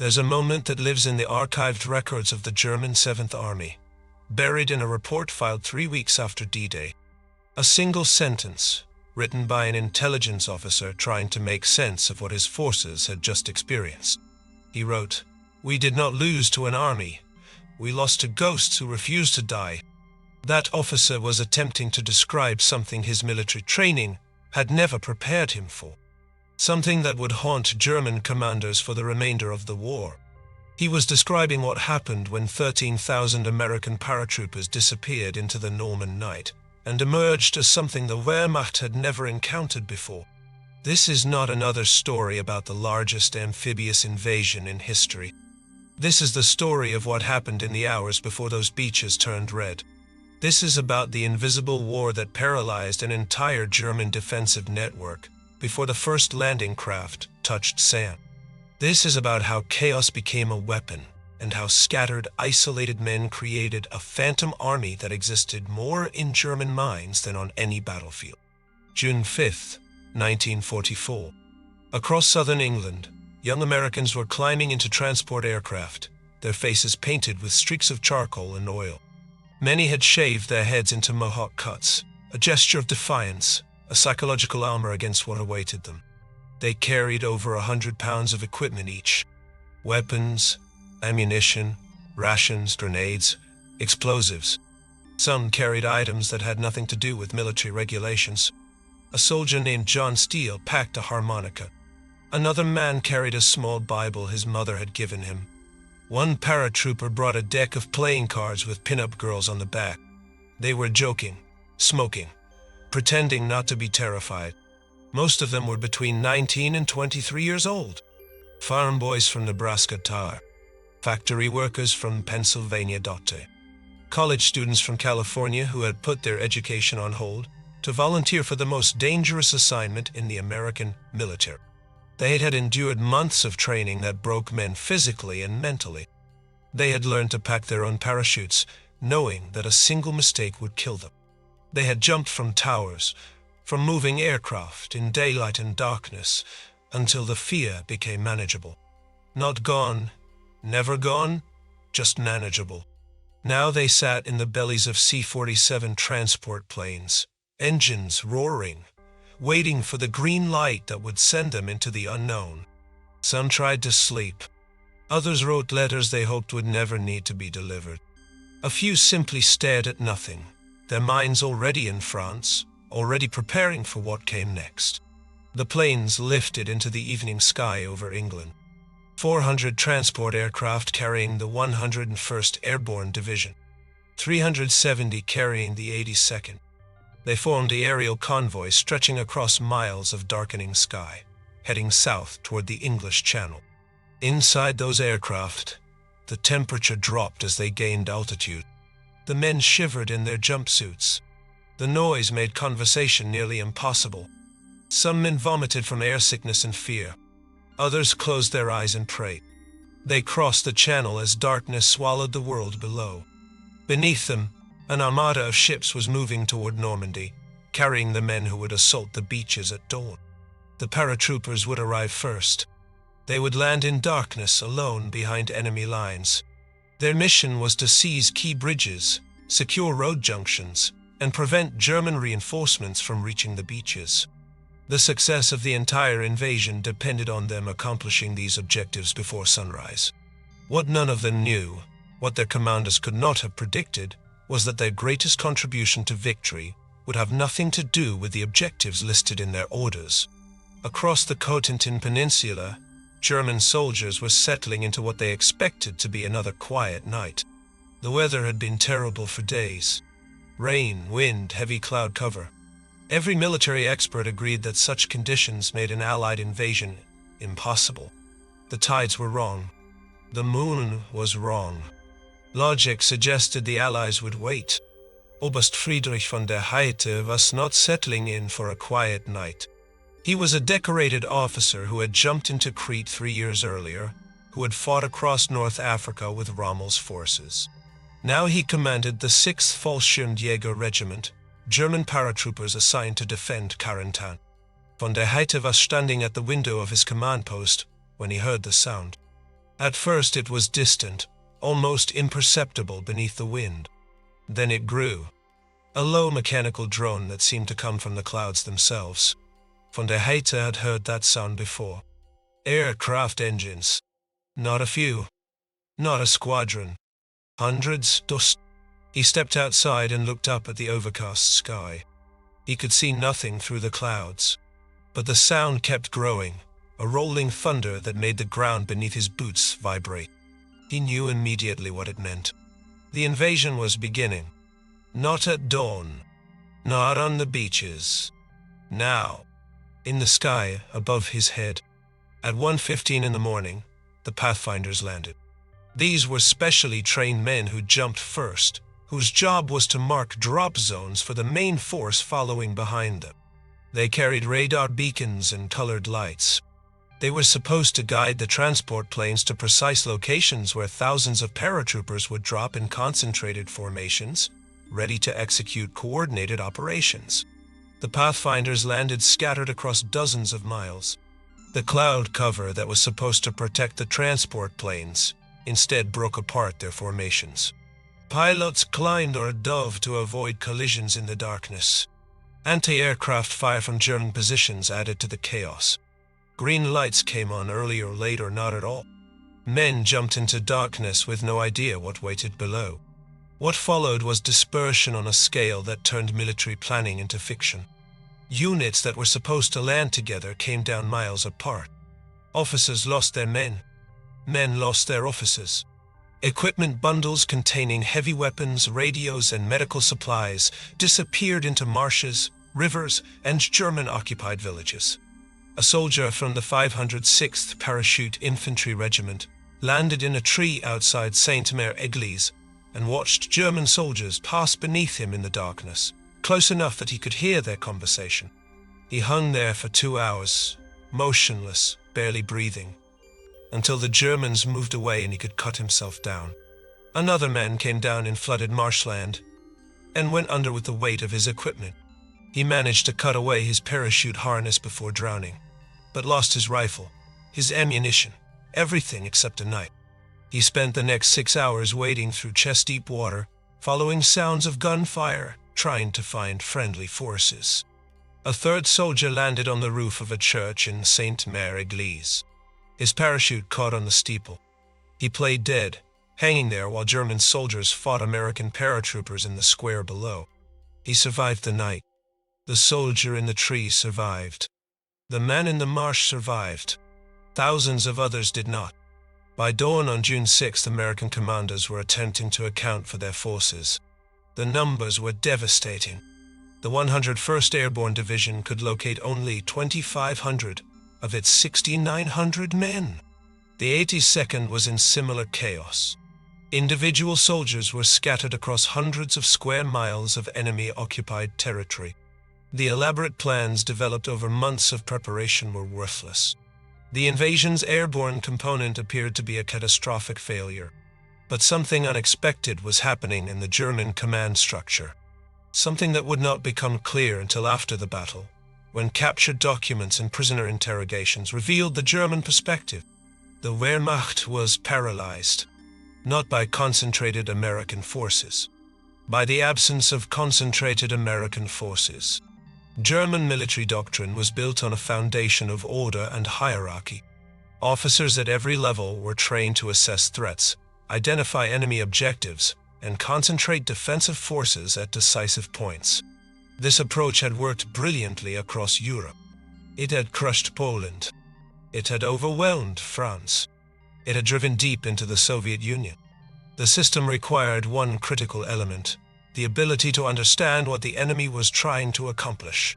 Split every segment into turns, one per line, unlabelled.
There's a moment that lives in the archived records of the German 7th Army, buried in a report filed 3 weeks after D-Day. A single sentence, written by an intelligence officer trying to make sense of what his forces had just experienced. He wrote, "We did not lose to an army. We lost to ghosts who refused to die." That officer was attempting to describe something his military training had never prepared him for. Something that would haunt German commanders for the remainder of the war. He was describing what happened when 13,000 American paratroopers disappeared into the Normandy night and emerged as something the Wehrmacht had never encountered before. This is not another story about the largest amphibious invasion in history. This is the story of what happened in the hours before those beaches turned red. This is about the invisible war that paralyzed an entire German defensive network before the first landing craft touched sand. This is about how chaos became a weapon and how scattered, isolated men created a phantom army that existed more in German minds than on any battlefield. June 5th, 1944. Across southern England, young Americans were climbing into transport aircraft, their faces painted with streaks of charcoal and oil. Many had shaved their heads into mohawk cuts, a gesture of defiance, a psychological armor against what awaited them. They carried over 100 pounds of equipment each. Weapons, ammunition, rations, grenades, explosives. Some carried items that had nothing to do with military regulations. A soldier named John Steele packed a harmonica. Another man carried a small Bible his mother had given him. One paratrooper brought a deck of playing cards with pin-up girls on the back. They were joking, smoking, pretending not to be terrified. Most of them were between 19 and 23 years old. Farm boys from Nebraska tar. Factory workers from Pennsylvania dote. College students from California who had put their education on hold to volunteer for the most dangerous assignment in the American military. They had endured months of training that broke men physically and mentally. They had learned to pack their own parachutes, knowing that a single mistake would kill them. They had jumped from towers, from moving aircraft in daylight and darkness, until the fear became manageable. Not gone, never gone, just manageable. Now they sat in the bellies of C-47 transport planes, engines roaring, waiting for the green light that would send them into the unknown. Some tried to sleep. Others wrote letters they hoped would never need to be delivered. A few simply stared at nothing, their minds already in France, already preparing for what came next. The planes lifted into the evening sky over England. 400 transport aircraft carrying the 101st Airborne Division, 370 carrying the 82nd. They formed the aerial convoy stretching across miles of darkening sky, heading south toward the English Channel. Inside those aircraft, the temperature dropped as they gained altitude. The men shivered in their jumpsuits. The noise made conversation nearly impossible. Some men vomited from air sickness and fear. Others closed their eyes and prayed. They crossed the channel as darkness swallowed the world below. Beneath them, an armada of ships was moving toward Normandy, carrying the men who would assault the beaches at dawn. The paratroopers would arrive first. They would land in darkness alone behind enemy lines. Their mission was to seize key bridges, secure road junctions, and prevent German reinforcements from reaching the beaches. The success of the entire invasion depended on them accomplishing these objectives before sunrise. What none of them knew, what their commanders could not have predicted, was that their greatest contribution to victory would have nothing to do with the objectives listed in their orders. Across the Cotentin Peninsula, German soldiers were settling into what they expected to be another quiet night. The weather had been terrible for days. Rain, wind, heavy cloud cover. Every military expert agreed that such conditions made an Allied invasion impossible. The tides were wrong. The moon was wrong. Logic suggested the Allies would wait. Oberst Friedrich von der Heydte was not settling in for a quiet night. He was a decorated officer who had jumped into Crete 3 years earlier, who had fought across North Africa with Rommel's forces. Now he commanded the 6th Fallschirmjäger Regiment, German paratroopers assigned to defend Carentan. Von der Heydte was standing at the window of his command post when he heard the sound. At first it was distant, almost imperceptible beneath the wind. Then it grew. A low mechanical drone that seemed to come from the clouds themselves. Von der Heite had heard that sound before. Aircraft engines. Not a few. Not a squadron. Hundreds, dust. He stepped outside and looked up at the overcast sky. He could see nothing through the clouds. But the sound kept growing, a rolling thunder that made the ground beneath his boots vibrate. He knew immediately what it meant. The invasion was beginning. Not at dawn. Not on the beaches. Now. In the sky above his head. At 1:15 in the morning, the Pathfinders landed. These were specially trained men who jumped first, whose job was to mark drop zones for the main force following behind them. They carried radar beacons and colored lights. They were supposed to guide the transport planes to precise locations where thousands of paratroopers would drop in concentrated formations, ready to execute coordinated operations. The Pathfinders landed scattered across dozens of miles. The cloud cover that was supposed to protect the transport planes instead broke apart their formations. Pilots climbed or dove to avoid collisions in the darkness. Anti-aircraft fire from German positions added to the chaos. Green lights came on early or late or not at all. Men jumped into darkness with no idea what waited below. What followed was dispersion on a scale that turned military planning into fiction. Units that were supposed to land together came down miles apart. Officers lost their men. Men lost their officers. Equipment bundles containing heavy weapons, radios, and medical supplies disappeared into marshes, rivers, and German-occupied villages. A soldier from the 506th Parachute Infantry Regiment landed in a tree outside Sainte-Mère-Église and watched German soldiers pass beneath him in the darkness, close enough that he could hear their conversation. He hung there for 2 hours, motionless, barely breathing, until the Germans moved away and he could cut himself down. Another man came down in flooded marshland and went under with the weight of his equipment. He managed to cut away his parachute harness before drowning, but lost his rifle, his ammunition, everything except a knife. He spent the next 6 hours wading through chest-deep water, following sounds of gunfire, trying to find friendly forces. A third soldier landed on the roof of a church in Sainte-Mère-Église. His parachute caught on the steeple. He played dead, hanging there while German soldiers fought American paratroopers in the square below. He survived the night. The soldier in the tree survived. The man in the marsh survived. Thousands of others did not. By dawn on June 6th, American commanders were attempting to account for their forces. The numbers were devastating. The 101st Airborne Division could locate only 2,500 of its 6,900 men. The 82nd was in similar chaos. Individual soldiers were scattered across hundreds of square miles of enemy-occupied territory. The elaborate plans developed over months of preparation were worthless. The invasion's airborne component appeared to be a catastrophic failure. But something unexpected was happening in the German command structure. Something that would not become clear until after the battle, when captured documents and prisoner interrogations revealed the German perspective. The Wehrmacht was paralyzed, not by concentrated American forces, by the absence of concentrated American forces. German military doctrine was built on a foundation of order and hierarchy. Officers at every level were trained to assess threats, identify enemy objectives, and concentrate defensive forces at decisive points. This approach had worked brilliantly across Europe. It had crushed Poland. It had overwhelmed France. It had driven deep into the Soviet Union. The system required one critical element: the ability to understand what the enemy was trying to accomplish.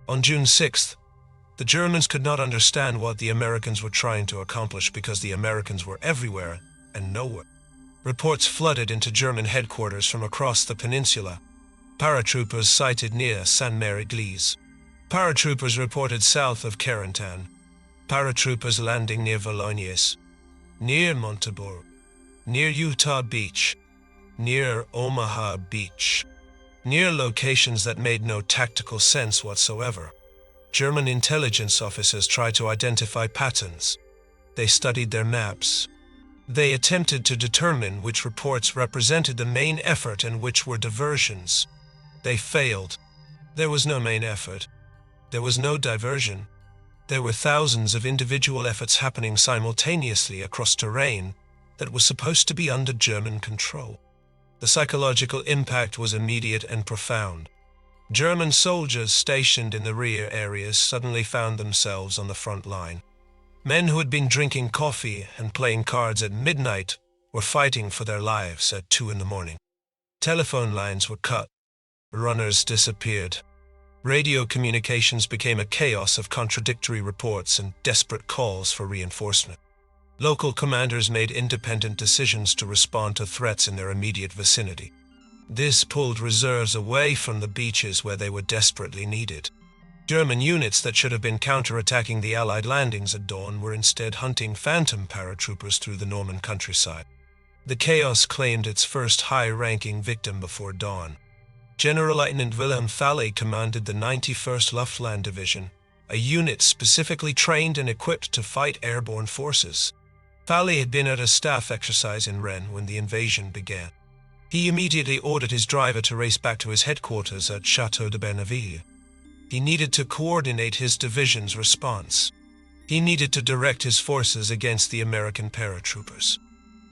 On June 6th, the Germans could not understand what the Americans were trying to accomplish because the Americans were everywhere and nowhere. Reports flooded into German headquarters from across the peninsula. Paratroopers sighted near Sainte-Mère-Église. Paratroopers reported south of Carentan. Paratroopers landing near Volognes, near Montebourg, near Utah Beach, near Omaha Beach, near locations that made no tactical sense whatsoever. German intelligence officers tried to identify patterns. They studied their maps. They attempted to determine which reports represented the main effort and which were diversions. They failed. There was no main effort. There was no diversion. There were thousands of individual efforts happening simultaneously across terrain that was supposed to be under German control. The psychological impact was immediate and profound. German soldiers stationed in the rear areas suddenly found themselves on the front line. Men who had been drinking coffee and playing cards at midnight were fighting for their lives at 2 a.m. Telephone lines were cut. Runners disappeared. Radio communications became a chaos of contradictory reports and desperate calls for reinforcement. Local commanders made independent decisions to respond to threats in their immediate vicinity. This pulled reserves away from the beaches where they were desperately needed. German units that should have been counterattacking the Allied landings at dawn were instead hunting phantom paratroopers through the Norman countryside. The chaos claimed its first high-ranking victim before dawn. Generalleutnant Wilhelm Falle commanded the 91st Luftland Division, a unit specifically trained and equipped to fight airborne forces. Falle had been at a staff exercise in Rennes when the invasion began. He immediately ordered his driver to race back to his headquarters at Château de Bernaville. He needed to coordinate his division's response. He needed to direct his forces against the American paratroopers.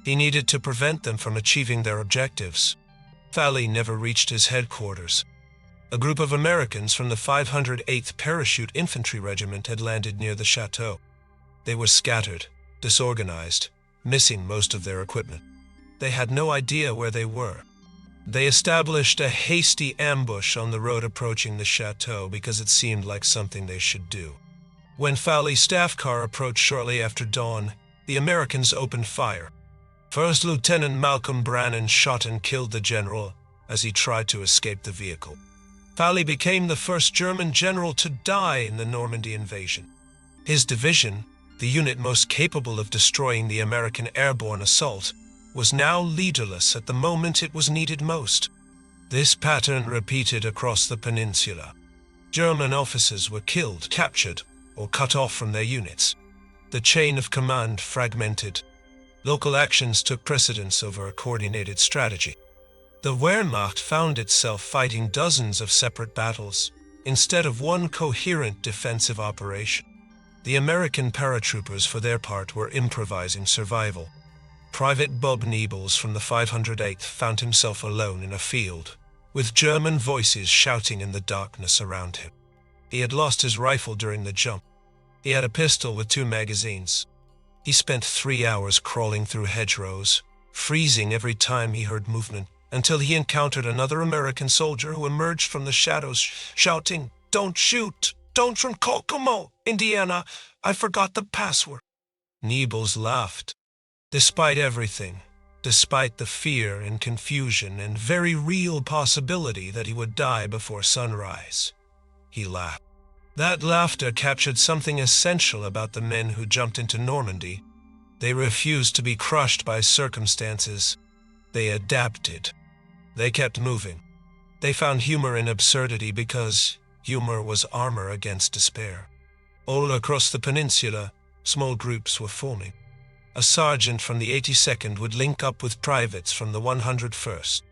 He needed to prevent them from achieving their objectives. Falle never reached his headquarters. A group of Americans from the 508th Parachute Infantry Regiment had landed near the chateau. They were scattered, disorganized, missing most of their equipment. They had no idea where they were. They established a hasty ambush on the road approaching the chateau because it seemed like something they should do. When Falle's staff car approached shortly after dawn, the Americans opened fire. First Lieutenant Malcolm Brannan shot and killed the general as he tried to escape the vehicle. Falle became the first German general to die in the Normandy invasion. His division, the unit most capable of destroying the American airborne assault, was now leaderless at the moment it was needed most. This pattern repeated across the peninsula. German officers were killed, captured, or cut off from their units. The chain of command fragmented. Local actions took precedence over a coordinated strategy. The Wehrmacht found itself fighting dozens of separate battles instead of one coherent defensive operation. The American paratroopers, for their part, were improvising survival. Private Bob Niebels from the 508th found himself alone in a field, with German voices shouting in the darkness around him. He had lost his rifle during the jump. He had a pistol with 2 magazines. He spent 3 hours crawling through hedgerows, freezing every time he heard movement, until he encountered another American soldier who emerged from the shadows, shouting, "Don't shoot! Don't from Kokomo, Indiana! I forgot the password." Niebels laughed. Despite everything, despite the fear and confusion and very real possibility that he would die before sunrise, he laughed. That laughter captured something essential about the men who jumped into Normandy. They refused to be crushed by circumstances. They adapted. They kept moving. They found humor in absurdity because humor was armor against despair. All across the peninsula, small groups were forming. A sergeant from the 82nd would link up with privates from the 101st.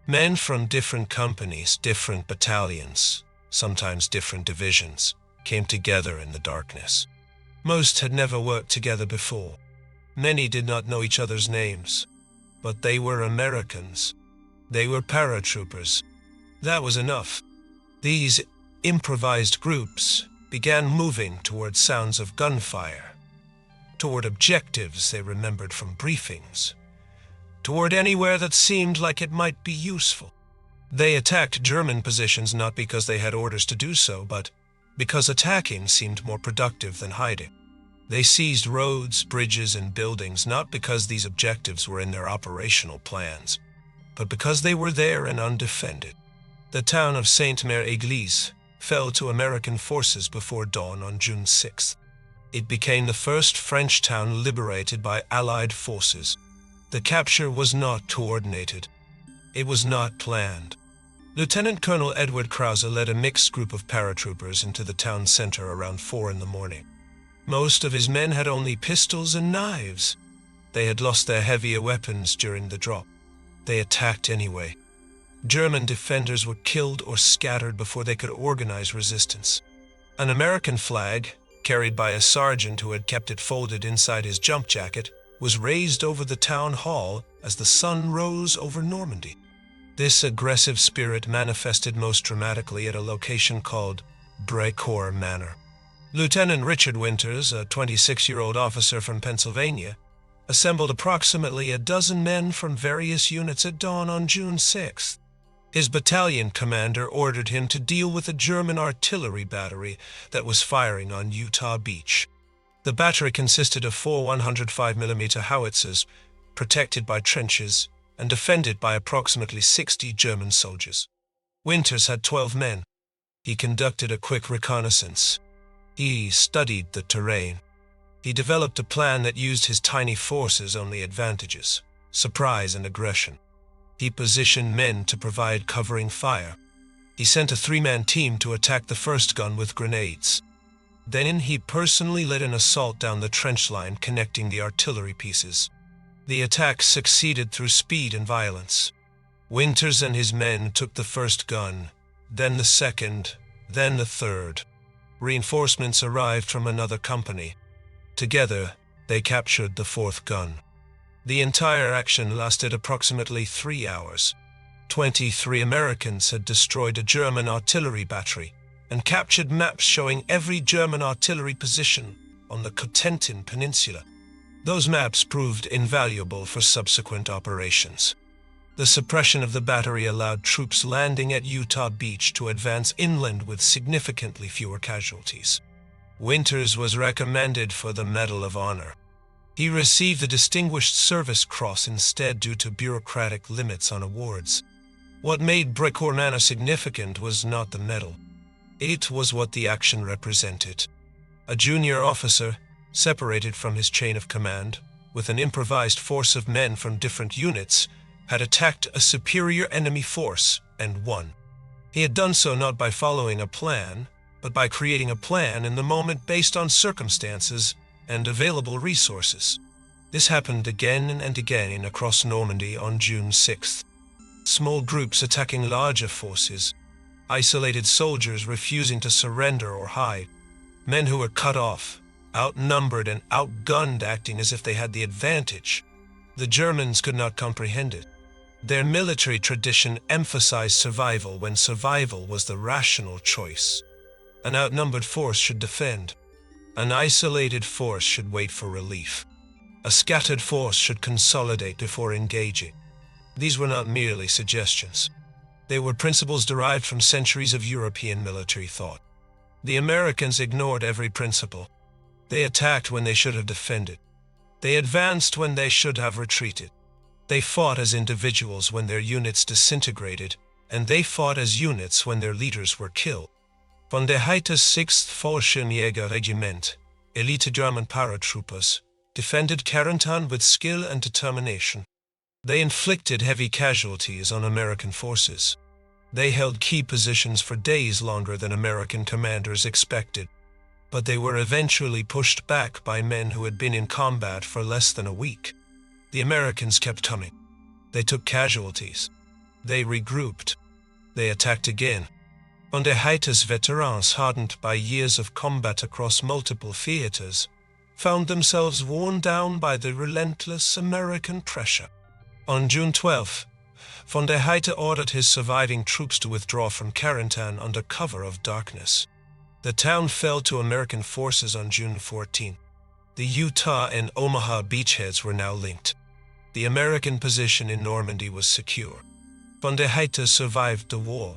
Men from different companies, different battalions, sometimes different divisions, came together in the darkness. Most had never worked together before. Many did not know each other's names, but they were Americans. They were paratroopers. That was enough. These improvised groups began moving toward sounds of gunfire, toward objectives they remembered from briefings, toward anywhere that seemed like it might be useful. They attacked German positions not because they had orders to do so, but because attacking seemed more productive than hiding. They seized roads, bridges, and buildings not because these objectives were in their operational plans, but because they were there and undefended. The town of Sainte-Mère-Église fell to American forces before dawn on June 6th. It became the first French town liberated by Allied forces. The capture was not coordinated. It was not planned. Lieutenant Colonel Edward Krause led a mixed group of paratroopers into the town center around 4 a.m. Most of his men had only pistols and knives. They had lost their heavier weapons during the drop. They attacked anyway. German defenders were killed or scattered before they could organize resistance. An American flag, carried by a sergeant who had kept it folded inside his jump jacket, was raised over the town hall as the sun rose over Normandy. This aggressive spirit manifested most dramatically at a location called Brecourt Manor. Lieutenant Richard Winters, a 26-year-old officer from Pennsylvania, assembled approximately a dozen men from various units at dawn on June 6th. His battalion commander ordered him to deal with a German artillery battery that was firing on Utah Beach. The battery consisted of 4 105mm howitzers, protected by trenches, and defended by approximately 60 German soldiers. Winters had 12 men. He conducted a quick reconnaissance. He studied the terrain. He developed a plan that used his tiny force's only advantages: surprise and aggression. He positioned men to provide covering fire. He sent a 3-man team to attack the first gun with grenades. Then he personally led an assault down the trench line connecting the artillery pieces. The attack succeeded through speed and violence. Winters and his men took the first gun, then the second, then the third. Reinforcements arrived from another company. Together, they captured the 4th gun. The entire action lasted approximately 3 hours. 23 Americans had destroyed a German artillery battery and captured maps showing every German artillery position on the Cotentin Peninsula. Those maps proved invaluable for subsequent operations. The suppression of the battery allowed troops landing at Utah Beach to advance inland with significantly fewer casualties. Winters was recommended for the Medal of Honor. He received the Distinguished Service Cross instead due to bureaucratic limits on awards. What made Brecourt Manor significant was not the medal. It was what the action represented. A junior officer, separated from his chain of command, with an improvised force of men from different units, had attacked a superior enemy force and won. He had done so not by following a plan, but by creating a plan in the moment based on circumstances and available resources. This happened again and again across Normandy on June 6th. Small groups attacking larger forces, isolated soldiers refusing to surrender or hide, men who were cut off, outnumbered and outgunned acting as if they had the advantage. The Germans could not comprehend it. Their military tradition emphasized survival when survival was the rational choice. An outnumbered force should defend. An isolated force should wait for relief. A scattered force should consolidate before engaging. These were not merely suggestions. They were principles derived from centuries of European military thought. The Americans ignored every principle. They attacked when they should have defended. They advanced when they should have retreated. They fought as individuals when their units disintegrated, and they fought as units when their leaders were killed. Von der Heite's 6th Fallschirmjägerregiment, elite German paratroopers, defended Carentan with skill and determination. They inflicted heavy casualties on American forces. They held key positions for days longer than American commanders expected, but they were eventually pushed back by men who had been in combat for less than a week. The Americans kept coming. They took casualties. They regrouped. They attacked again. Von der Heite's veterans, hardened by years of combat across multiple theaters, found themselves worn down by the relentless American pressure. On June 12th, von der Heite ordered his surviving troops to withdraw from Carentan under cover of darkness. The town fell to American forces on June 14. The Utah and Omaha beachheads were now linked. The American position in Normandy was secure. Von der Heite survived the war.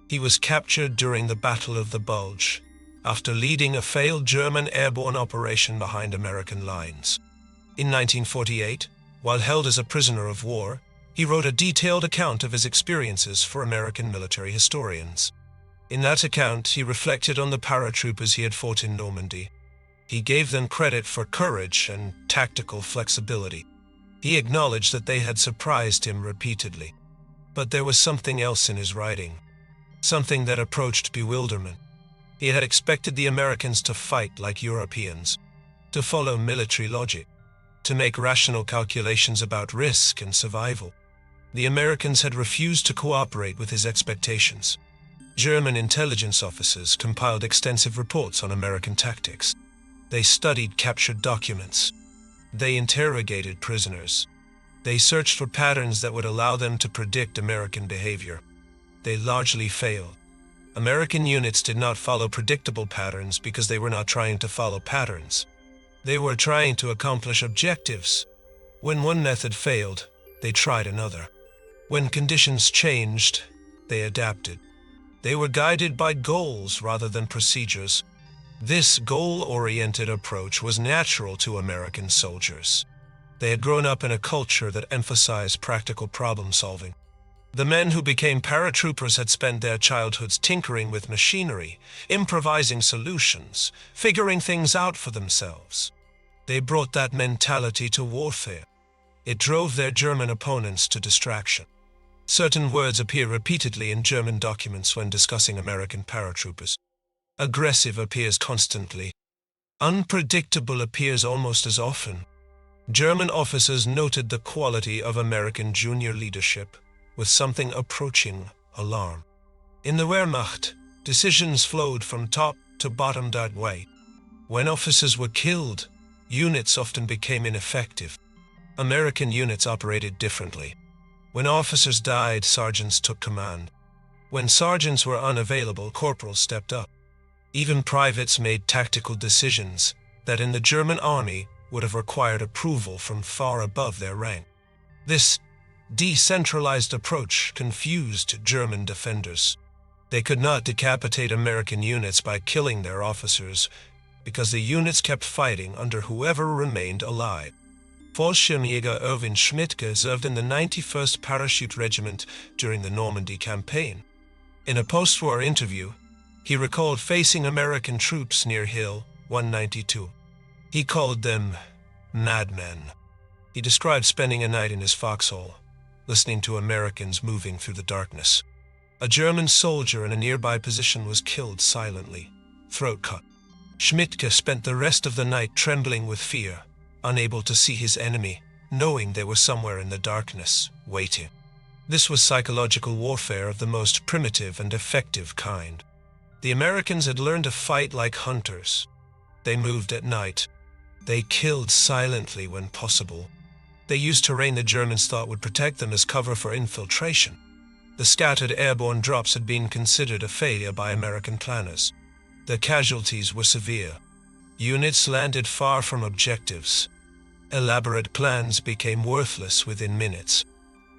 He was captured during the Battle of the Bulge, after leading a failed German airborne operation behind American lines. In 1948, while held as a prisoner of war, he wrote a detailed account of his experiences for American military historians. In that account, he reflected on the paratroopers he had fought in Normandy. He gave them credit for courage and tactical flexibility. He acknowledged that they had surprised him repeatedly. But there was something else in his writing. Something that approached bewilderment. He had expected the Americans to fight like Europeans, to follow military logic. to make rational calculations about risk and survival. The Americans had refused to cooperate with his expectations. German intelligence officers compiled extensive reports on American tactics. They studied captured documents. They interrogated prisoners. They searched for patterns that would allow them to predict American behavior. They largely failed. American units did not follow predictable patterns because they were not trying to follow patterns. They were trying to accomplish objectives. When one method failed, they tried another. When conditions changed, they adapted. They were guided by goals rather than procedures. This goal-oriented approach was natural to American soldiers. They had grown up in a culture that emphasized practical problem-solving. The men who became paratroopers had spent their childhoods tinkering with machinery, improvising solutions, figuring things out for themselves. They brought that mentality to warfare. It drove their German opponents to distraction. Certain words appear repeatedly in German documents when discussing American paratroopers. Aggressive appears constantly. Unpredictable appears almost as often. German officers noted the quality of American junior leadership with something approaching alarm. In the Wehrmacht, decisions flowed from top to bottom that way. When officers were killed, units often became ineffective. American units operated differently. When officers died, sergeants took command. When sergeants were unavailable, corporals stepped up. Even privates made tactical decisions that in the German army would have required approval from far above their rank. This decentralized approach confused German defenders. They could not decapitate American units by killing their officers because the units kept fighting under whoever remained alive. Fallschirmjäger Erwin Schmidtke served in the 91st Parachute Regiment during the Normandy campaign. In a post-war interview, he recalled facing American troops near Hill 192. He called them madmen. He described spending a night in his foxhole, listening to Americans moving through the darkness. A German soldier in a nearby position was killed silently, throat cut. Schmidtke spent the rest of the night trembling with fear, unable to see his enemy, knowing they were somewhere in the darkness, waiting. This was psychological warfare of the most primitive and effective kind. The Americans had learned to fight like hunters. They moved at night. They killed silently when possible. They used terrain the Germans thought would protect them as cover for infiltration. The scattered airborne drops had been considered a failure by American planners. The casualties were severe. Units landed far from objectives. Elaborate plans became worthless within minutes.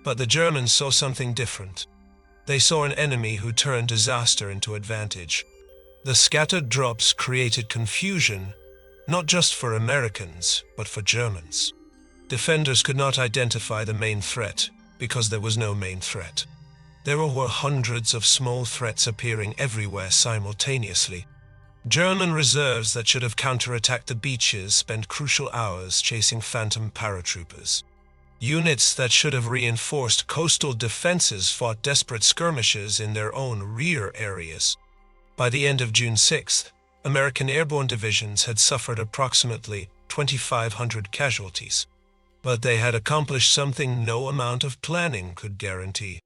But the Germans saw something different. They saw an enemy who turned disaster into advantage. The scattered drops created confusion, not just for Americans, but for Germans. Defenders could not identify the main threat because there was no main threat. There were hundreds of small threats appearing everywhere simultaneously. German reserves that should have counterattacked the beaches spent crucial hours chasing phantom paratroopers. Units that should have reinforced coastal defenses fought desperate skirmishes in their own rear areas. By the end of June 6th, American Airborne Divisions had suffered approximately 2,500 casualties. But they had accomplished something no amount of planning could guarantee.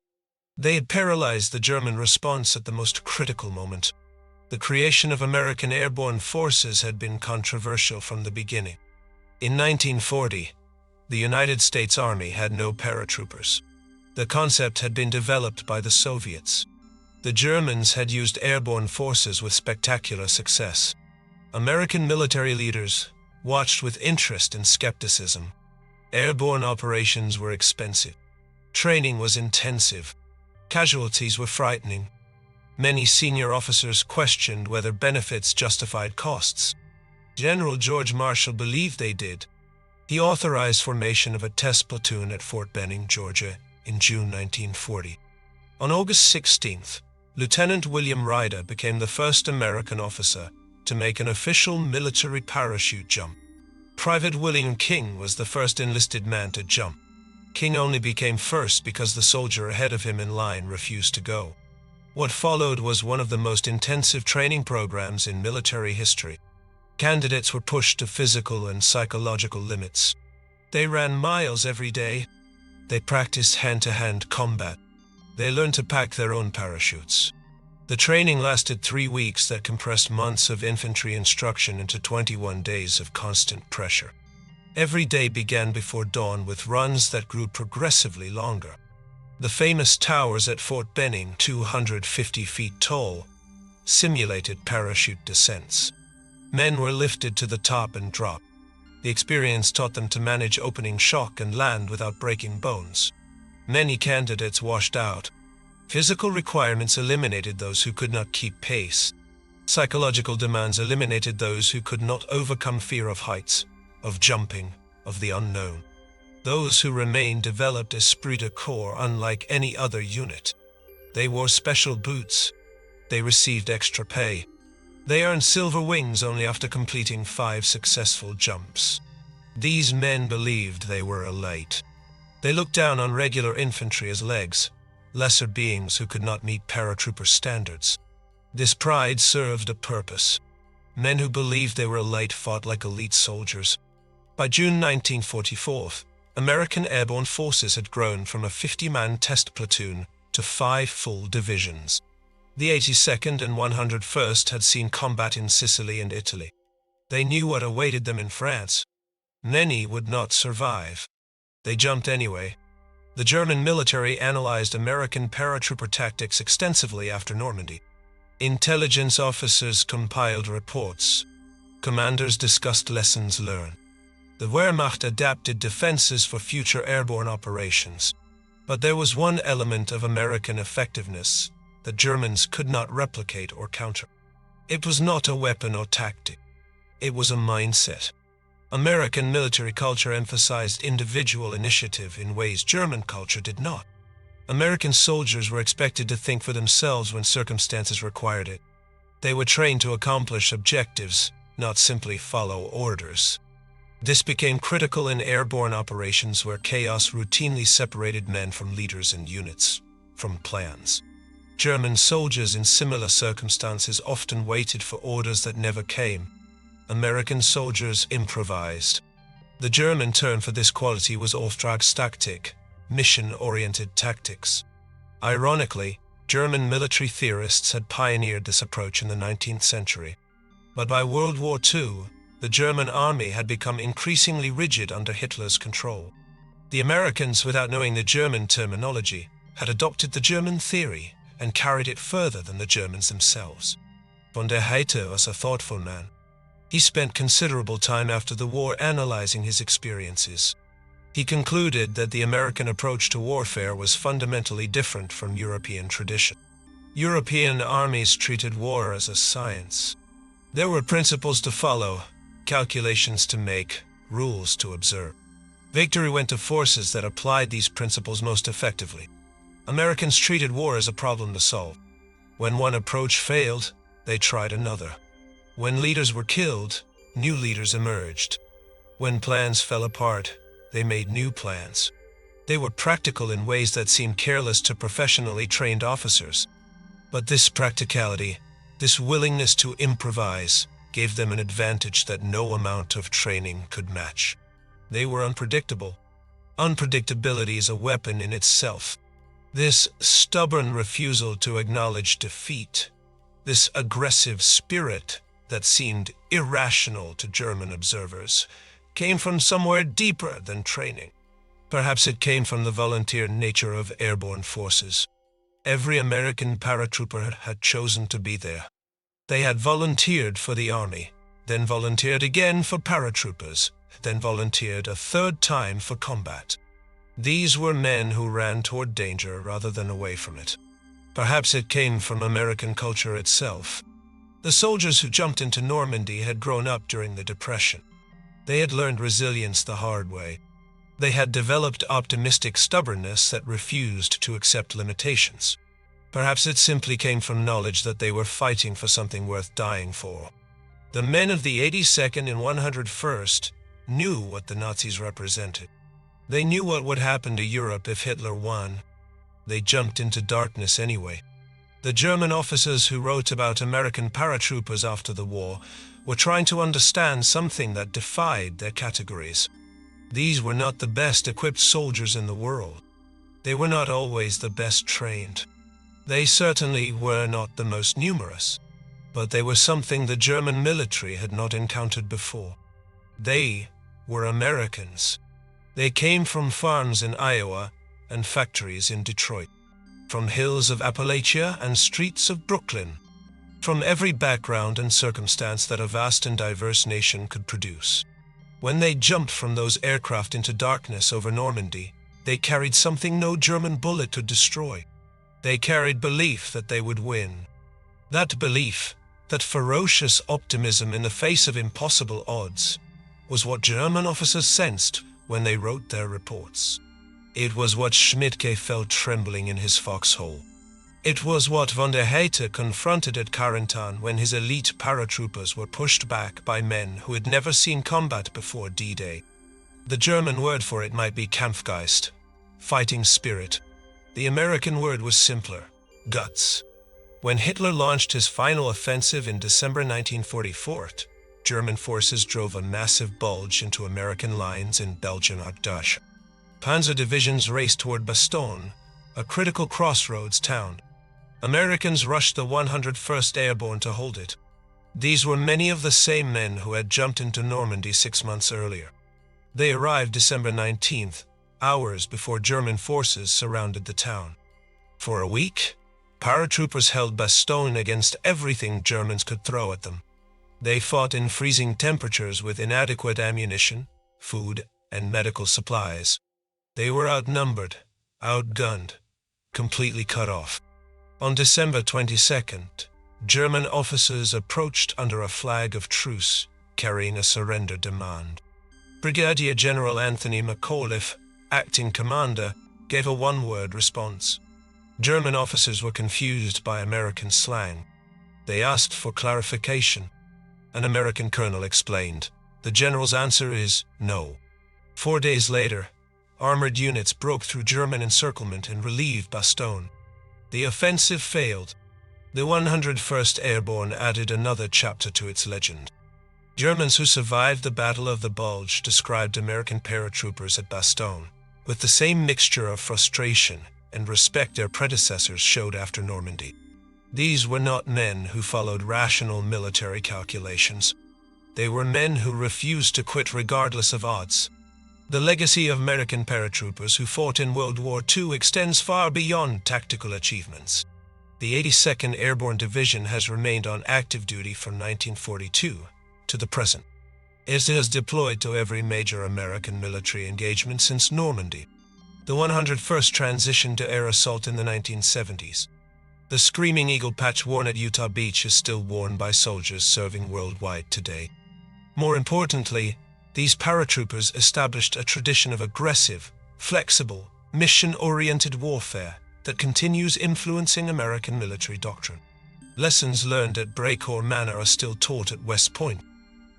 They had paralyzed the German response at the most critical moment. The creation of American airborne forces had been controversial from the beginning. In 1940, the United States Army had no paratroopers. The concept had been developed by the Soviets. The Germans had used airborne forces with spectacular success. American military leaders watched with interest and skepticism. Airborne operations were expensive. Training was intensive. Casualties were frightening. Many senior officers questioned whether benefits justified costs. General George Marshall believed they did. He authorized formation of a test platoon at Fort Benning, Georgia, in June 1940. On August 16th, Lieutenant William Ryder became the first American officer to make an official military parachute jump. Private William King was the first enlisted man to jump. King only became first because the soldier ahead of him in line refused to go. What followed was one of the most intensive training programs in military history. Candidates were pushed to physical and psychological limits. They ran miles every day. They practiced hand-to-hand combat. They learned to pack their own parachutes. The training lasted 3 weeks that compressed months of infantry instruction into 21 days of constant pressure. Every day began before dawn with runs that grew progressively longer. The famous towers at Fort Benning, 250 feet tall, simulated parachute descents. Men were lifted to the top and dropped. The experience taught them to manage opening shock and land without breaking bones. Many candidates washed out. Physical requirements eliminated those who could not keep pace. Psychological demands eliminated those who could not overcome fear of heights, of jumping, of the unknown. Those who remained developed esprit de corps unlike any other unit. They wore special boots. They received extra pay. They earned silver wings only after completing 5 successful jumps. These men believed they were elite. They looked down on regular infantry as legs, lesser beings who could not meet paratrooper standards. This pride served a purpose. Men who believed they were elite fought like elite soldiers. By June 1944, American airborne forces had grown from a 50-man test platoon to 5 full divisions. The 82nd and 101st had seen combat in Sicily and Italy. They knew what awaited them in France. Many would not survive. They jumped anyway. The German military analyzed American paratrooper tactics extensively after Normandy. Intelligence officers compiled reports. Commanders discussed lessons learned. The Wehrmacht adapted defenses for future airborne operations. But there was one element of American effectiveness that Germans could not replicate or counter. It was not a weapon or tactic. It was a mindset. American military culture emphasized individual initiative in ways German culture did not. American soldiers were expected to think for themselves when circumstances required it. They were trained to accomplish objectives, not simply follow orders. This became critical in airborne operations where chaos routinely separated men from leaders and units, from plans. German soldiers in similar circumstances often waited for orders that never came. American soldiers improvised. The German term for this quality was Auftragstaktik, mission-oriented tactics. Ironically, German military theorists had pioneered this approach in the 19th century. But by World War II, the German army had become increasingly rigid under Hitler's control. The Americans, without knowing the German terminology, had adopted the German theory and carried it further than the Germans themselves. Von der Heydte was a thoughtful man. He spent considerable time after the war analyzing his experiences. He concluded that the American approach to warfare was fundamentally different from European tradition. European armies treated war as a science. There were principles to follow, calculations to make, rules to observe. Victory went to forces that applied these principles most effectively. Americans treated war as a problem to solve. When one approach failed, they tried another. When leaders were killed, new leaders emerged. When plans fell apart, they made new plans. They were practical in ways that seemed careless to professionally trained officers. But this practicality, this willingness to improvise, gave them an advantage that no amount of training could match. They were unpredictable. Unpredictability is a weapon in itself. This stubborn refusal to acknowledge defeat, this aggressive spirit that seemed irrational to German observers, came from somewhere deeper than training. Perhaps it came from the volunteer nature of airborne forces. Every American paratrooper had chosen to be there. They had volunteered for the army, then volunteered again for paratroopers, then volunteered a 3rd time for combat. These were men who ran toward danger rather than away from it. Perhaps it came from American culture itself. The soldiers who jumped into Normandy had grown up during the Depression. They had learned resilience the hard way. They had developed optimistic stubbornness that refused to accept limitations. Perhaps it simply came from knowledge that they were fighting for something worth dying for. The men of the 82nd and 101st knew what the Nazis represented. They knew what would happen to Europe if Hitler won. They jumped into darkness anyway. The German officers who wrote about American paratroopers after the war were trying to understand something that defied their categories. These were not the best equipped soldiers in the world. They were not always the best trained. They certainly were not the most numerous, but they were something the German military had not encountered before. They were Americans. They came from farms in Iowa and factories in Detroit, from hills of Appalachia and streets of Brooklyn, from every background and circumstance that a vast and diverse nation could produce. When they jumped from those aircraft into darkness over Normandy, they carried something no German bullet could destroy. They carried belief that they would win. That belief, that ferocious optimism in the face of impossible odds, was what German officers sensed when they wrote their reports. It was what Schmidtke felt trembling in his foxhole. It was what von der Heydte confronted at Carentan when his elite paratroopers were pushed back by men who had never seen combat before D-Day. The German word for it might be Kampfgeist, fighting spirit. The American word was simpler, guts. When Hitler launched his final offensive in December 1944, German forces drove a massive bulge into American lines in Belgian Ardennes. Panzer divisions raced toward Bastogne, a critical crossroads town. Americans rushed the 101st Airborne to hold it. These were many of the same men who had jumped into Normandy 6 months earlier. They arrived December 19th, hours before German forces surrounded the town. For a week, paratroopers held Bastogne against everything Germans could throw at them. They fought in freezing temperatures with inadequate ammunition, food, and medical supplies. They were outnumbered, outgunned, completely cut off. On December 22nd, German officers approached under a flag of truce, carrying a surrender demand. Brigadier General Anthony McAuliffe, acting commander, gave a one-word response. German officers were confused by American slang. They asked for clarification. An American colonel explained. The general's answer is no. 4 days later, armored units broke through German encirclement and relieved Bastogne. The offensive failed. The 101st Airborne added another chapter to its legend. Germans who survived the Battle of the Bulge described American paratroopers at Bastogne with the same mixture of frustration and respect their predecessors showed after Normandy. These were not men who followed rational military calculations. They were men who refused to quit regardless of odds. The legacy of American paratroopers who fought in World War II extends far beyond tactical achievements. The 82nd Airborne Division has remained on active duty from 1942 to the present. It has deployed to every major American military engagement since Normandy. The 101st transitioned to air assault in the 1970s. The Screaming Eagle patch worn at Utah Beach is still worn by soldiers serving worldwide today. More importantly, these paratroopers established a tradition of aggressive, flexible, mission-oriented warfare that continues influencing American military doctrine. Lessons learned at Brecourt Manor are still taught at West Point.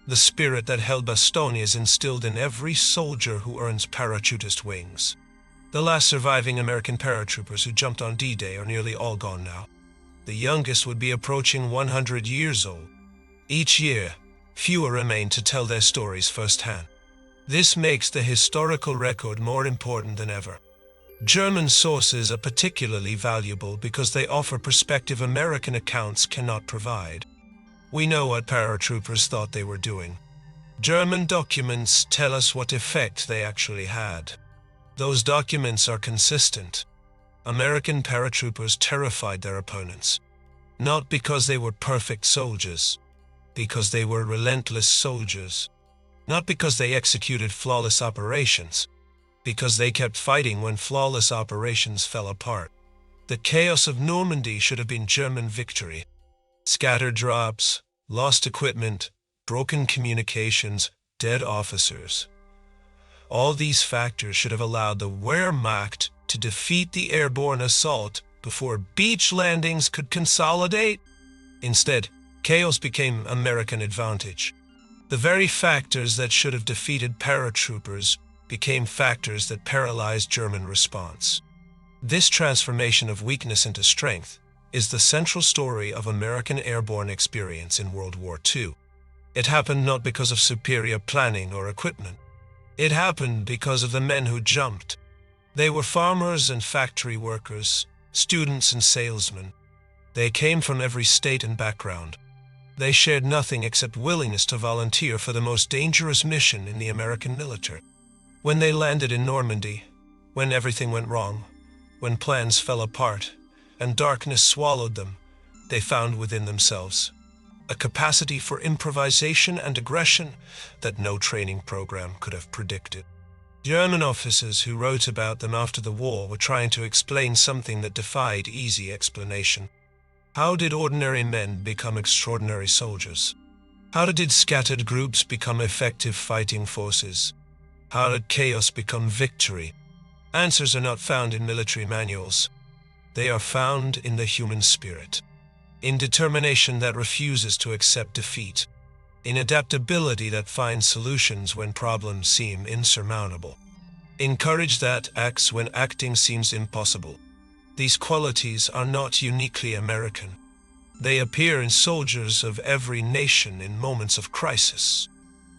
The spirit that held Bastogne is instilled in every soldier who earns parachutist wings. The last surviving American paratroopers who jumped on D-Day are nearly all gone now. The youngest would be approaching 100 years old. Each year, fewer remain to tell their stories firsthand. This makes the historical record more important than ever. German sources are particularly valuable because they offer perspective American accounts cannot provide. We know what paratroopers thought they were doing. German documents tell us what effect they actually had. Those documents are consistent. American paratroopers terrified their opponents, not because they were perfect soldiers, because they were relentless soldiers, not because they executed flawless operations, because they kept fighting when flawless operations fell apart. The chaos of Normandy should have been German victory. Scattered drops, lost equipment, broken communications, dead officers. All these factors should have allowed the Wehrmacht to defeat the airborne assault before beach landings could consolidate. Instead, chaos became American advantage. The very factors that should have defeated paratroopers became factors that paralyzed German response. This transformation of weakness into strength is the central story of American airborne experience in World War II. It happened not because of superior planning or equipment. It happened because of the men who jumped. They were farmers and factory workers, students and salesmen. They came from every state and background. They shared nothing except willingness to volunteer for the most dangerous mission in the American military. When they landed in Normandy, when everything went wrong, when plans fell apart, and darkness swallowed them, they found within themselves a capacity for improvisation and aggression that no training program could have predicted. German officers who wrote about them after the war were trying to explain something that defied easy explanation. How did ordinary men become extraordinary soldiers? How did scattered groups become effective fighting forces? How did chaos become victory? Answers are not found in military manuals. They are found in the human spirit, in determination that refuses to accept defeat, in adaptability that finds solutions when problems seem insurmountable, in courage that acts when acting seems impossible. These qualities are not uniquely American. They appear in soldiers of every nation in moments of crisis.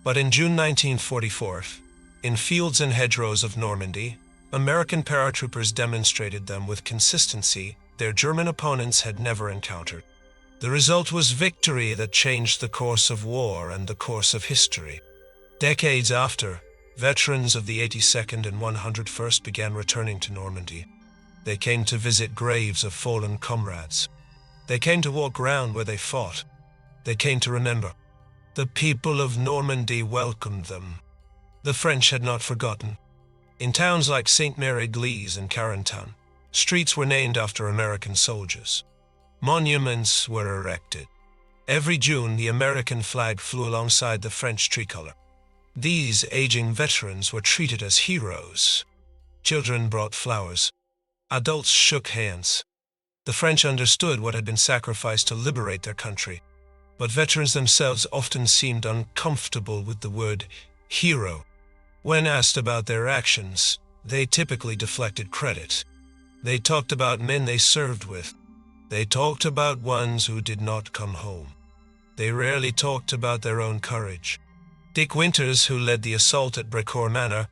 But in June 1944, in fields and hedgerows of Normandy, American paratroopers demonstrated them with consistency their German opponents had never encountered. The result was victory that changed the course of war and the course of history. Decades after, veterans of the 82nd and 101st began returning to Normandy. They came to visit graves of fallen comrades. They came to walk round where they fought. They came to remember. The people of Normandy welcomed them. The French had not forgotten. In towns like St. Mary-Glise and Carentan, streets were named after American soldiers. Monuments were erected. Every June, the American flag flew alongside the French tricolor. These aging veterans were treated as heroes. Children brought flowers. Adults shook hands. The French understood what had been sacrificed to liberate their country, but veterans themselves often seemed uncomfortable with the word hero. When asked about their actions, they typically deflected credit. They talked about men they served with. They talked about ones who did not come home. They rarely talked about their own courage. Dick Winters, who led the assault at Brecourt Manor,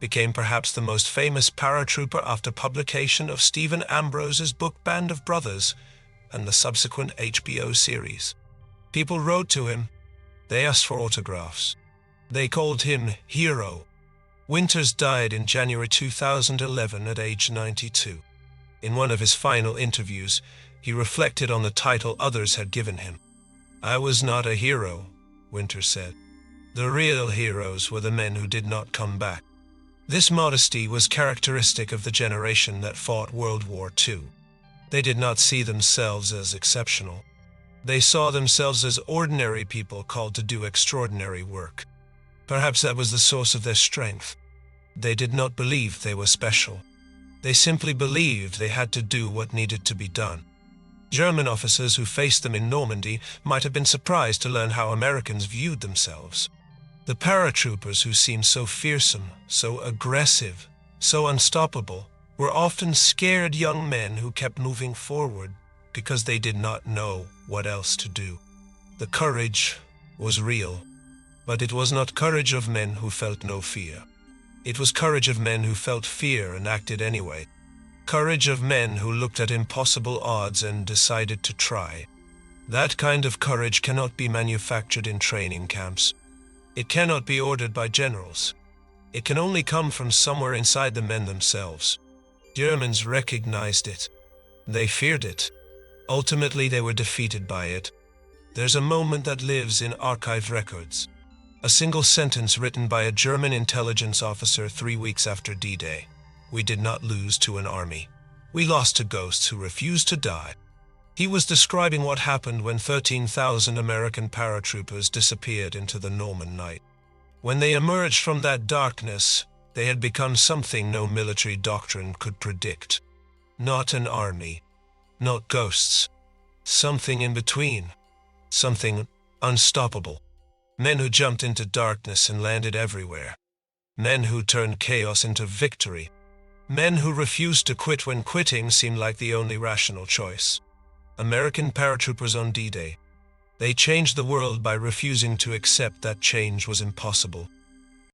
became perhaps the most famous paratrooper after publication of Stephen Ambrose's book Band of Brothers and the subsequent HBO series. People wrote to him. They asked for autographs. They called him Hero. Winters died in January 2011 at age 92. In one of his final interviews, he reflected on the title others had given him. "I was not a hero," Winters said. "The real heroes were the men who did not come back." This modesty was characteristic of the generation that fought World War II. They did not see themselves as exceptional. They saw themselves as ordinary people called to do extraordinary work. Perhaps that was the source of their strength. They did not believe they were special. They simply believed they had to do what needed to be done. German officers who faced them in Normandy might have been surprised to learn how Americans viewed themselves. The paratroopers who seemed so fearsome, so aggressive, so unstoppable, were often scared young men who kept moving forward because they did not know what else to do. The courage was real, but it was not courage of men who felt no fear. It was courage of men who felt fear and acted anyway. Courage of men who looked at impossible odds and decided to try. That kind of courage cannot be manufactured in training camps. It cannot be ordered by generals. It can only come from somewhere inside the men themselves. Germans recognized it. They feared it. Ultimately, they were defeated by it. There's a moment that lives in archived records. A single sentence written by a German intelligence officer 3 weeks after D-Day. "We did not lose to an army. We lost to ghosts who refused to die." He was describing what happened when 13,000 American paratroopers disappeared into the Norman night. When they emerged from that darkness, they had become something no military doctrine could predict. Not an army, not ghosts. Something in between. Something unstoppable. Men who jumped into darkness and landed everywhere. Men who turned chaos into victory. Men who refused to quit when quitting seemed like the only rational choice. American paratroopers on D-Day. They changed the world by refusing to accept that change was impossible.